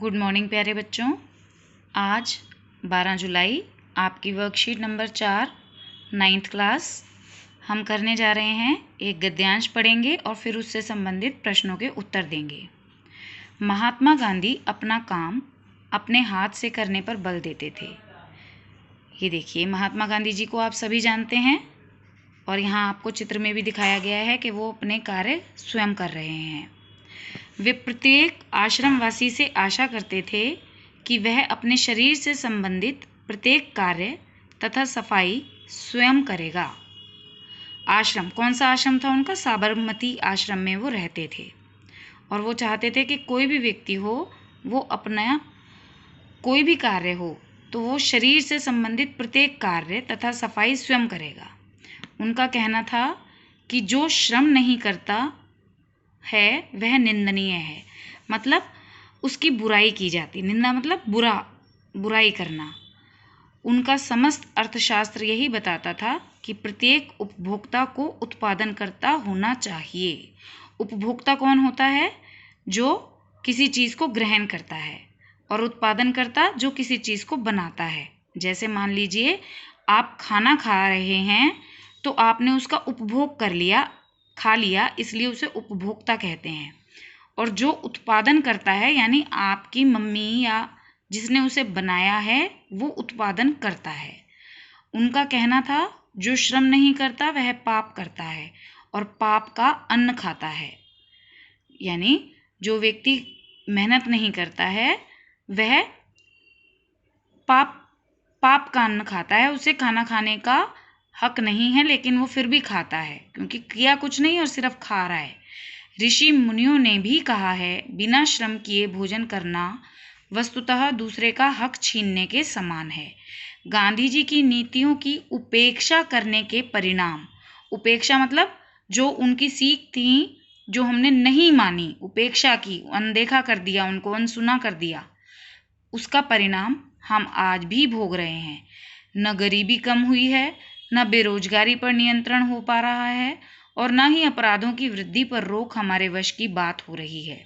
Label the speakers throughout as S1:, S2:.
S1: Good morning प्यारे बच्चों। आज 12 जुलाई आपकी वर्कशीट नंबर 4 9th क्लास हम करने जा रहे हैं। एक गद्यांश पढ़ेंगे और फिर उससे संबंधित प्रश्नों के उत्तर देंगे। महात्मा गांधी अपना काम अपने हाथ से करने पर बल देते थे। ये देखिए, महात्मा गांधी जी को आप सभी जानते हैं और यहाँ आपको चित्र में भी दिखाया गया है कि वो अपने कार्य स्वयं कर रहे हैं। वे प्रत्येक आश्रमवासी से आशा करते थे कि वह अपने शरीर से संबंधित प्रत्येक कार्य तथा सफाई स्वयं करेगा। आश्रम, कौन सा आश्रम था उनका? साबरमती आश्रम में वो रहते थे और वो चाहते थे कि कोई भी व्यक्ति हो, वो अपना कोई भी कार्य हो तो वो शरीर से संबंधित प्रत्येक कार्य तथा सफाई स्वयं करेगा। उनका कहना था कि जो श्रम नहीं करता है वह निंदनीय है, मतलब उसकी बुराई की जाती। निंदा मतलब बुराई करना। उनका समस्त अर्थशास्त्र यही बताता था कि प्रत्येक उपभोक्ता को उत्पादनकर्ता होना चाहिए। उपभोक्ता कौन होता है? जो किसी चीज़ को ग्रहण करता है, और उत्पादनकर्ता जो किसी चीज़ को बनाता है। जैसे मान लीजिए आप खाना खा रहे हैं तो आपने उसका उपभोग कर लिया, खा लिया, इसलिए उसे उपभोक्ता कहते हैं। और जो उत्पादन करता है यानी आपकी मम्मी या जिसने उसे बनाया है वो उत्पादन करता है। उनका कहना था जो श्रम नहीं करता वह पाप करता है और पाप का अन्न खाता है। यानी जो व्यक्ति मेहनत नहीं करता है वह पाप का अन्न खाता है। उसे खाना खाने का हक नहीं है, लेकिन वो फिर भी खाता है क्योंकि किया कुछ नहीं और सिर्फ खा रहा है। ऋषि मुनियों ने भी कहा है, बिना श्रम किए भोजन करना वस्तुतः दूसरे का हक छीनने के समान है। गांधी जी की नीतियों की उपेक्षा करने के परिणाम, उपेक्षा मतलब जो उनकी सीख थी जो हमने नहीं मानी, उपेक्षा की, अनदेखा कर दिया, उनको अनसुना कर दिया, उसका परिणाम हम आज भी भोग रहे हैं। न गरीबी कम हुई है, न बेरोजगारी पर नियंत्रण हो पा रहा है और न ही अपराधों की वृद्धि पर रोक हमारे वश की बात हो रही है।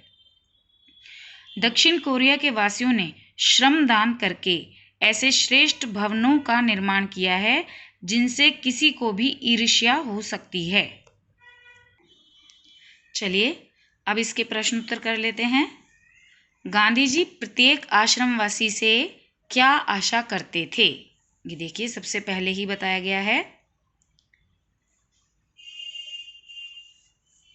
S1: दक्षिण कोरिया के वासियों ने श्रम दान करके ऐसे श्रेष्ठ भवनों का निर्माण किया है जिनसे किसी को भी ईर्ष्या हो सकती है। चलिए अब इसके प्रश्न उत्तर कर लेते हैं। गांधी जी प्रत्येक आश्रमवासी से क्या आशा करते थे? ये देखिए, सबसे पहले ही बताया गया है,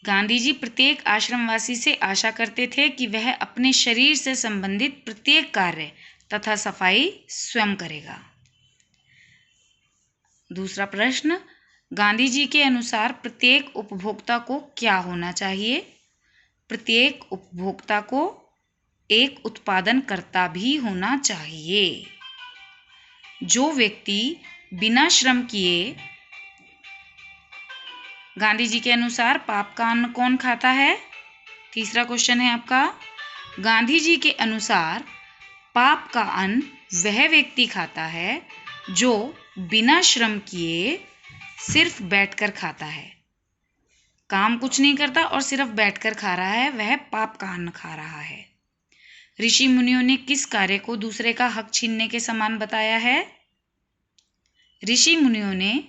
S1: गांधी जी प्रत्येक आश्रमवासी से आशा करते थे कि वह अपने शरीर से संबंधित प्रत्येक कार्य तथा सफाई स्वयं करेगा। दूसरा प्रश्न, गांधी जी के अनुसार प्रत्येक उपभोक्ता को क्या होना चाहिए? प्रत्येक उपभोक्ता को एक उत्पादनकर्ता भी होना चाहिए। जो व्यक्ति बिना श्रम किए, गांधी जी के अनुसार पाप का अन्न कौन खाता है? तीसरा क्वेश्चन है आपका, गांधी जी के अनुसार पाप का अन्न वह व्यक्ति खाता है जो बिना श्रम किए सिर्फ बैठकर खाता है। काम कुछ नहीं करता और सिर्फ बैठकर खा रहा है, वह पाप का अन्न खा रहा है। ऋषि मुनियों ने किस कार्य को दूसरे का हक छीनने के समान बताया है? ऋषि मुनियों ने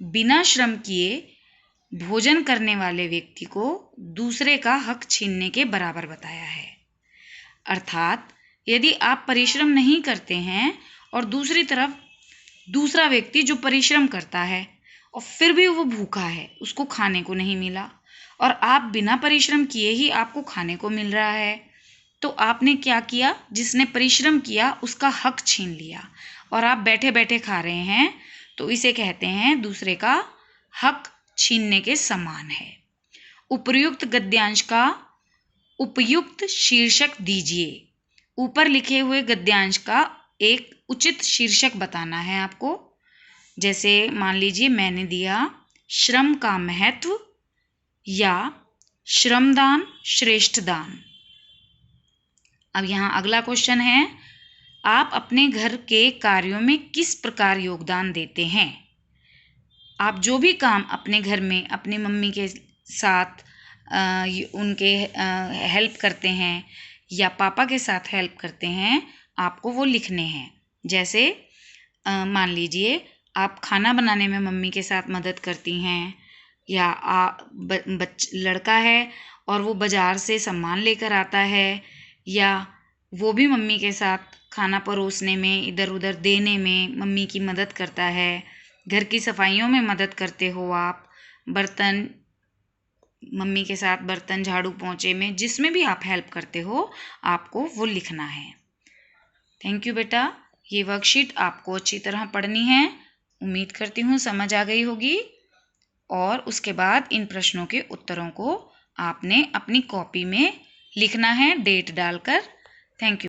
S1: बिना श्रम किए भोजन करने वाले व्यक्ति को दूसरे का हक छीनने के बराबर बताया है। अर्थात यदि आप परिश्रम नहीं करते हैं और दूसरी तरफ दूसरा व्यक्ति जो परिश्रम करता है और फिर भी वो भूखा है, उसको खाने को नहीं मिला, और आप बिना परिश्रम किए ही आपको खाने को मिल रहा है, तो आपने क्या किया? जिसने परिश्रम किया उसका हक छीन लिया और आप बैठे बैठे खा रहे हैं, तो इसे कहते हैं दूसरे का हक छीनने के समान है। उपर्युक्त गद्यांश का उपयुक्त शीर्षक दीजिए। ऊपर लिखे हुए गद्यांश का एक उचित शीर्षक बताना है आपको। जैसे मान लीजिए मैंने दिया श्रम का महत्व या श्रमदान श्रेष्ठ दान। अब यहाँ अगला क्वेश्चन है, आप अपने घर के कार्यों में किस प्रकार योगदान देते हैं? आप जो भी काम अपने घर में अपनी मम्मी के साथ उनके हेल्प करते हैं या पापा के साथ हेल्प करते हैं, आपको वो लिखने हैं। जैसे मान लीजिए आप खाना बनाने में मम्मी के साथ मदद करती हैं, या लड़का है और वो बाज़ार से सामान लेकर आता है, या वो भी मम्मी के साथ खाना परोसने में, इधर उधर देने में मम्मी की मदद करता है। घर की सफाइयों में मदद करते हो आप, बर्तन, मम्मी के साथ बर्तन झाड़ू पोंछे में, जिसमें भी आप हेल्प करते हो, आपको वो लिखना है। थैंक यू बेटा। ये वर्कशीट आपको अच्छी तरह पढ़नी है। उम्मीद करती हूँ समझ आ गई होगी। और उसके बाद इन प्रश्नों के उत्तरों को आपने अपनी कॉपी में लिखना है, डेट डालकर। Thank you.